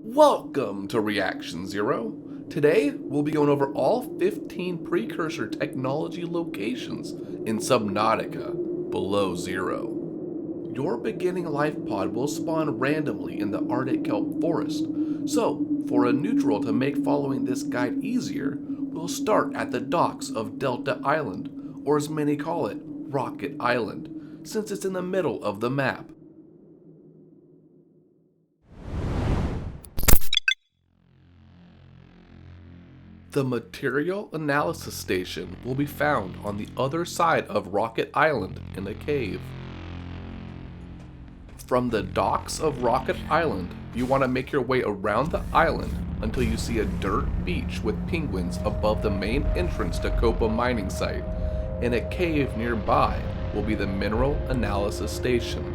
Welcome to Reaction Zero. Today, we'll be going over all 15 Precursor technology locations in Subnautica, below zero. Your beginning life pod will spawn randomly in the Arctic kelp forest, so for a neutral to make following this guide easier, we'll start at the docks of Delta Island, or as many call it, Rocket Island, since it's in the middle of the map. The material analysis station will be found on the other side of Rocket Island in a cave. From the docks of Rocket Island, you want to make your way around the island until you see a dirt beach with penguins above the main entrance to Copa mining site. In a cave nearby will be the mineral analysis station.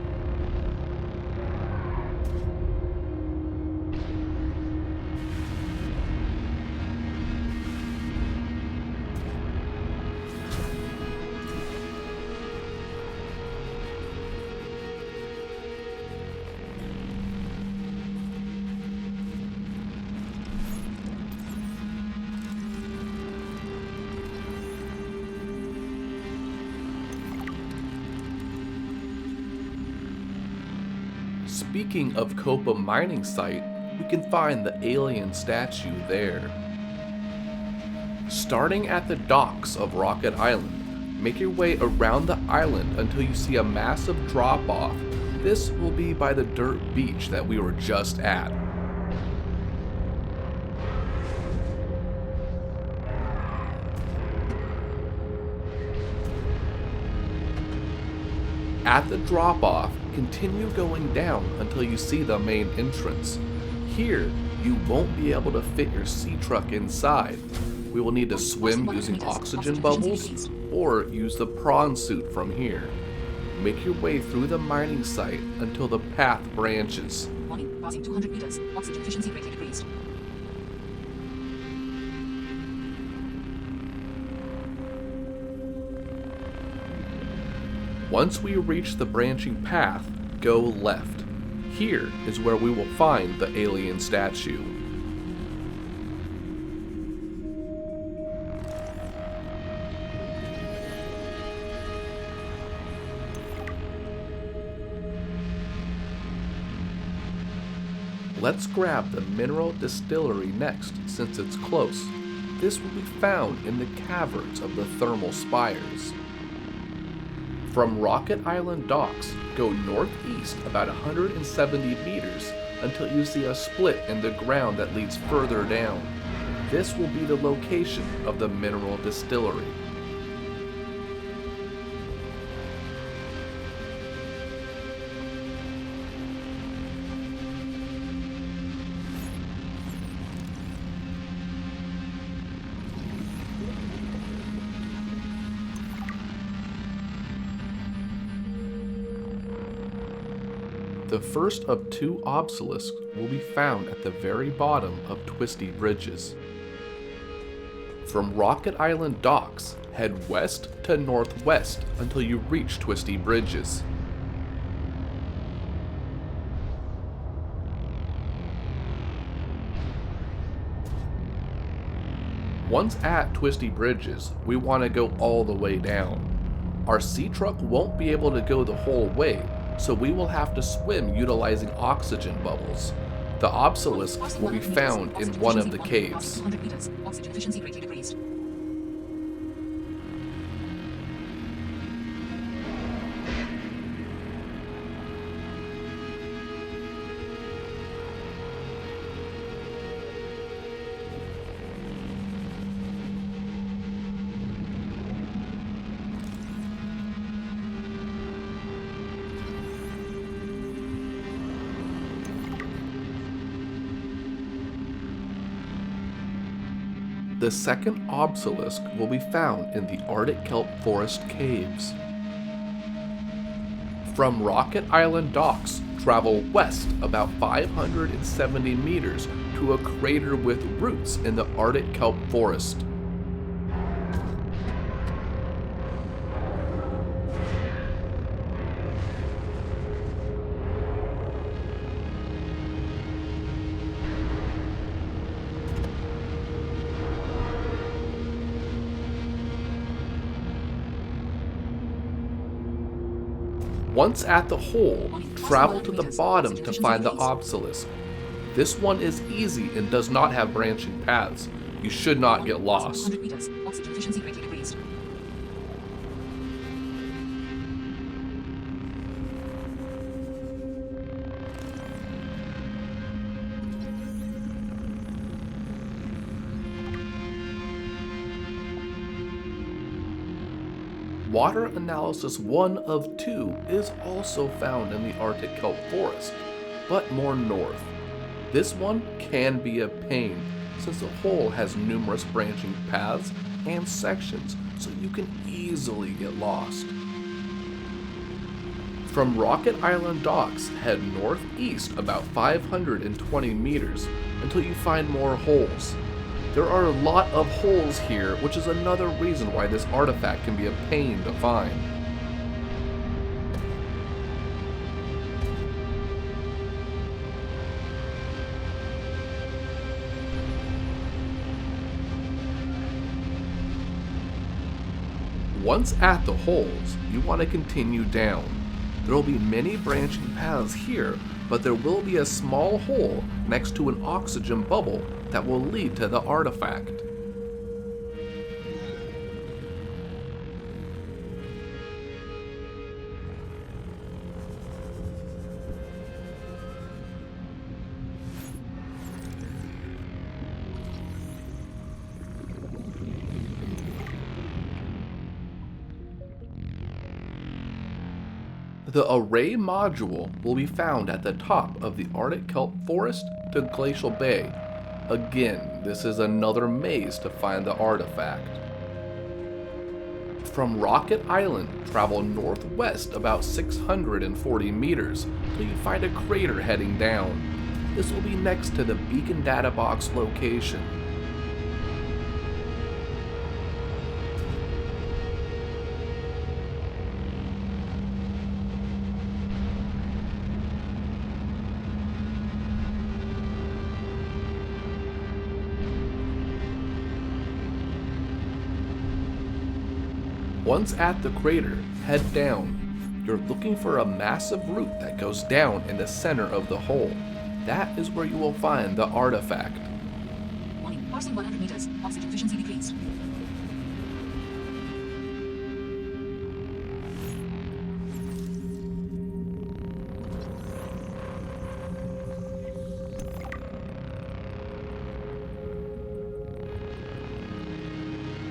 Speaking of Copa mining site, we can find the alien statue there. Starting at the docks of Rocket Island, make your way around the island until you see a massive drop-off. This will be by the dirt beach that we were just at. At the drop-off, continue going down until you see the main entrance. Here, you won't be able to fit your sea truck inside. We will need to swim using oxygen bubbles or use the prawn suit from here. Make your way through the mining site until the path branches. Warning, passing 200 meters. Oxygen efficiency greatly decreased. Once we reach the branching path, go left. Here is where we will find the alien statue. Let's grab the mineral distillery next, since it's close. This will be found in the caverns of the thermal spires. From Rocket Island docks, go northeast about 170 meters until you see a split in the ground that leads further down. This will be the location of the mineral distillery. The first of two obelisks will be found at the very bottom of Twisty Bridges. From Rocket Island docks, head west to northwest until you reach Twisty Bridges. Once at Twisty Bridges, we want to go all the way down. Our sea truck won't be able to go the whole way, so we will have to swim utilizing oxygen bubbles. The obelisk will be found in one of the caves. Oxygen efficiency greatly decreased. The second obelisk will be found in the Arctic kelp forest caves. From Rocket Island docks, travel west about 570 meters to a crater with roots in the Arctic kelp forest. Once at the hole, travel to the bottom to find the obelisk. This one is easy and does not have branching paths. You should not get lost. 200 meters. Oxygen efficiency greatly decreased. Water Analysis 1 of 2 is also found in the Arctic kelp forest, but more north. This one can be a pain, since the hole has numerous branching paths and sections, so you can easily get lost. From Rocket Island docks, head northeast about 520 meters until you find more holes. There are a lot of holes here, which is another reason why this artifact can be a pain to find. Once at the holes, you want to continue down. There will be many branching paths here, but there will be a small hole next to an oxygen bubble that will lead to the artifact. The array module will be found at the top of the Arctic kelp forest to Glacial Bay. Again, this is another maze to find the artifact. From Rocket Island, travel northwest about 640 meters till you find a crater heading down. This will be next to the Beacon Data Box location. Once at the crater, head down. You're looking for a massive root that goes down in the center of the hole. That is where you will find the artifact. Warning, passing 100 meters. Oxygen efficiency decreased.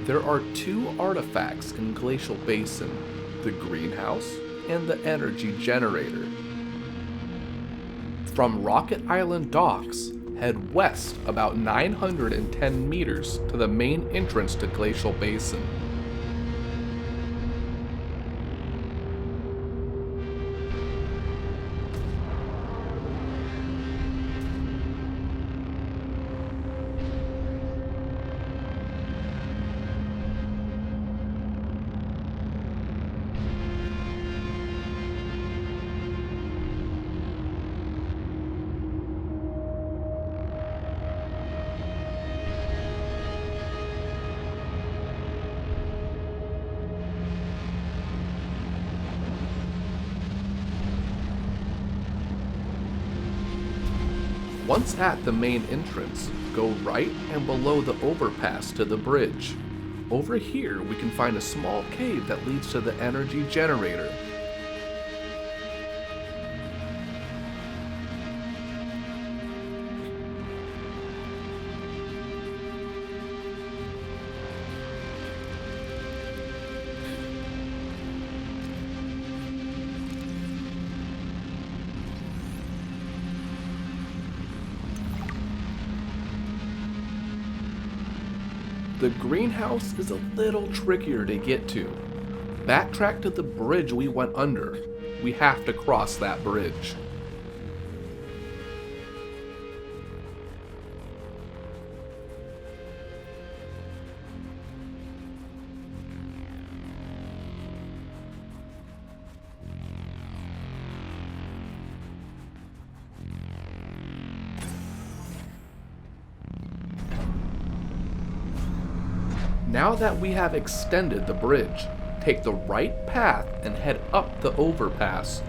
There are two artifacts in Glacial Basin, the greenhouse and the energy generator. From Rocket Island docks, head west about 910 meters to the main entrance to Glacial Basin. Once at the main entrance, go right and below the overpass to the bridge. Over here, we can find a small cave that leads to the energy generator. The greenhouse is a little trickier to get to. Backtrack to the bridge we went under. We have to cross that bridge. Now that we have extended the bridge, Take the right path and head up the overpass.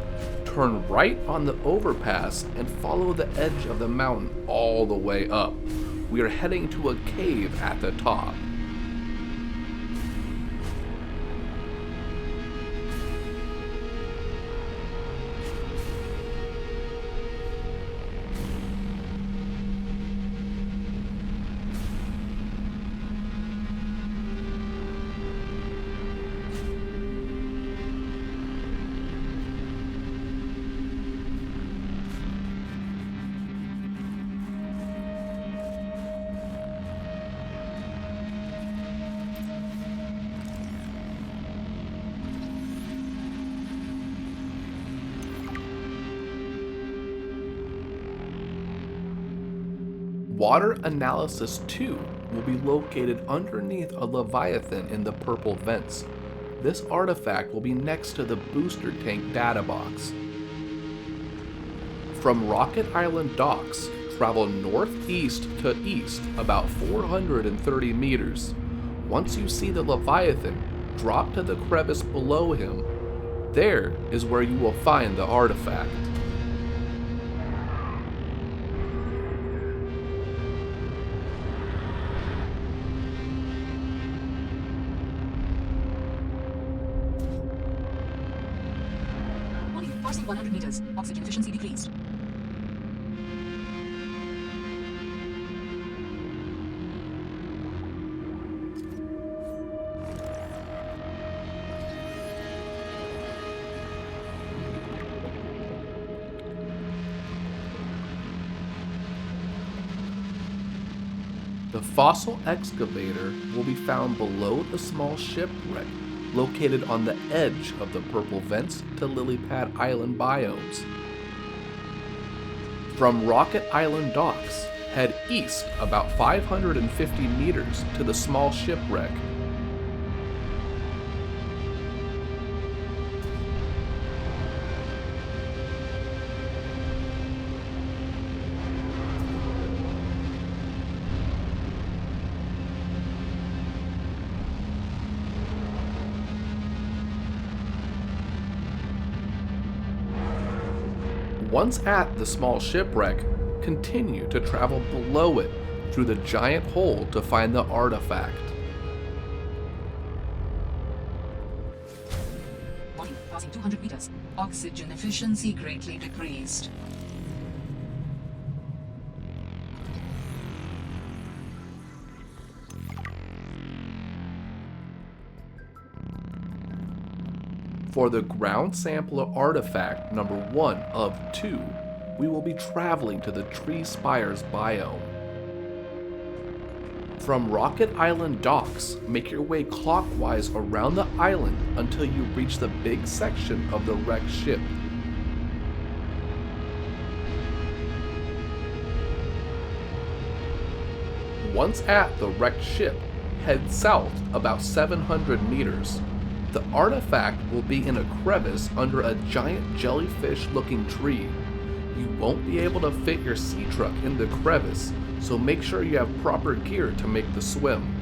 Turn right on the overpass and follow the edge of the mountain all the way up. We are heading to a cave at the top. Water Analysis 2 will be located underneath a Leviathan in the purple vents. This artifact will be next to the booster tank data box. From Rocket Island docks, travel northeast to east about 430 meters. Once you see the Leviathan, drop to the crevice below him. There is where you will find the artifact. Crossing 100 meters. Oxygen efficiency decreased. The fossil excavator will be found below the small shipwreck, located on the edge of the purple vents to lily pad island biomes. From Rocket Island docks, head east about 550 meters to the small shipwreck. Once at the small shipwreck, continue to travel below it through the giant hole to find the artifact. Warning, passing 200 meters. Oxygen efficiency greatly decreased. For the ground sampler artifact number 1 of 2, we will be traveling to the Tree Spires biome. From Rocket Island docks, make your way clockwise around the island until you reach the big section of the wrecked ship. Once at the wrecked ship, head south about 700 meters. The artifact will be in a crevice under a giant jellyfish-looking tree. You won't be able to fit your sea truck in the crevice, so make sure you have proper gear to make the swim.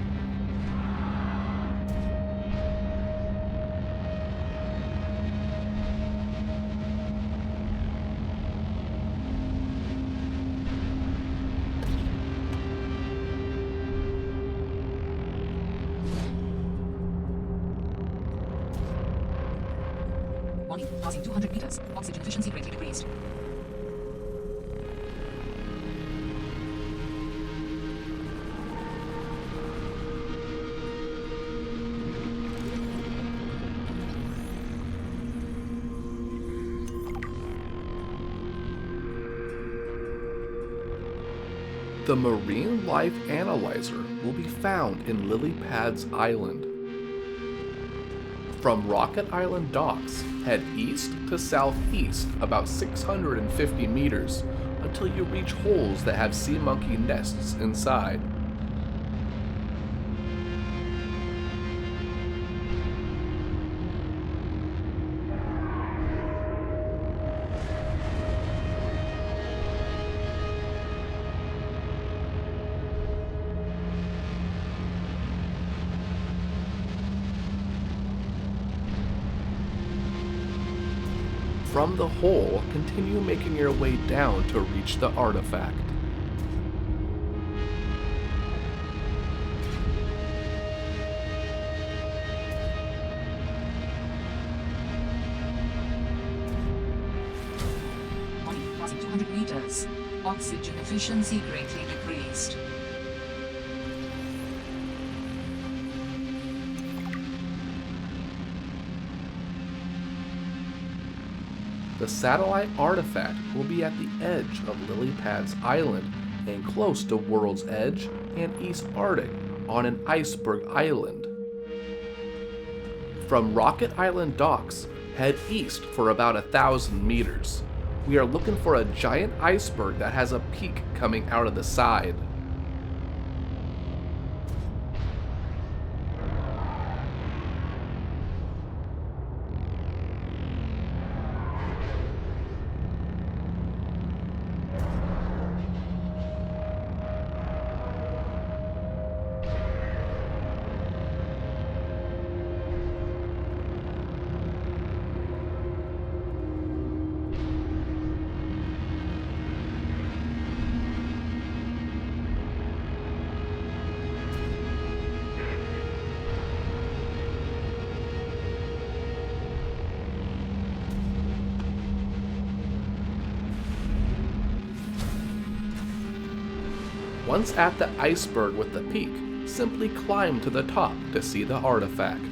Warning, passing 200 meters. Oxygen efficiency greatly decreased. The Marine Life Analyzer will be found in Lily Pads Island. From Rocket Island docks, head east to southeast about 650 meters until you reach holes that have sea monkey nests inside. from the hole, continue making your way down to reach the artifact. Passing 200 meters. Oxygen efficiency greatly decreased. The satellite artifact will be at the edge of Lily Pad's island and close to World's Edge and East Arctic on an iceberg island. From Rocket Island docks, head east for about 1,000 meters. We are looking for a giant iceberg that has a peak coming out of the side. Once at the iceberg with the peak, simply climb to the top to see the artifact.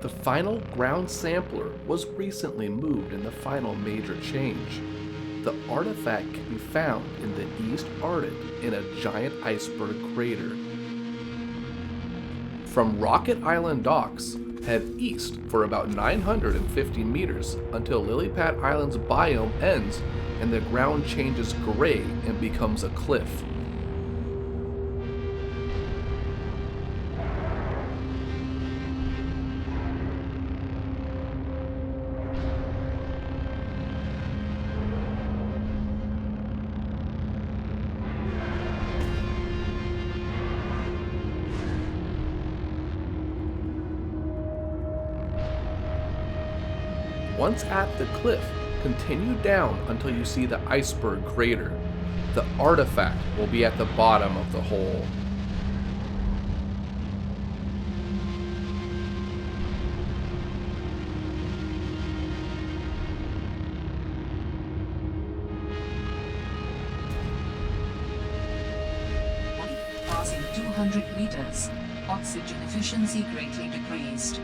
The final ground sampler was recently moved in the final major change. The artifact can be found in the East Arctic in a giant iceberg crater. From Rocket Island docks, head east for about 950 meters until Lily Pad Island's biome ends and the ground changes gray and becomes a cliff. Once at the cliff, continue down until you see the iceberg crater. The artifact will be at the bottom of the hole. Passing 200 meters. Oxygen efficiency greatly decreased.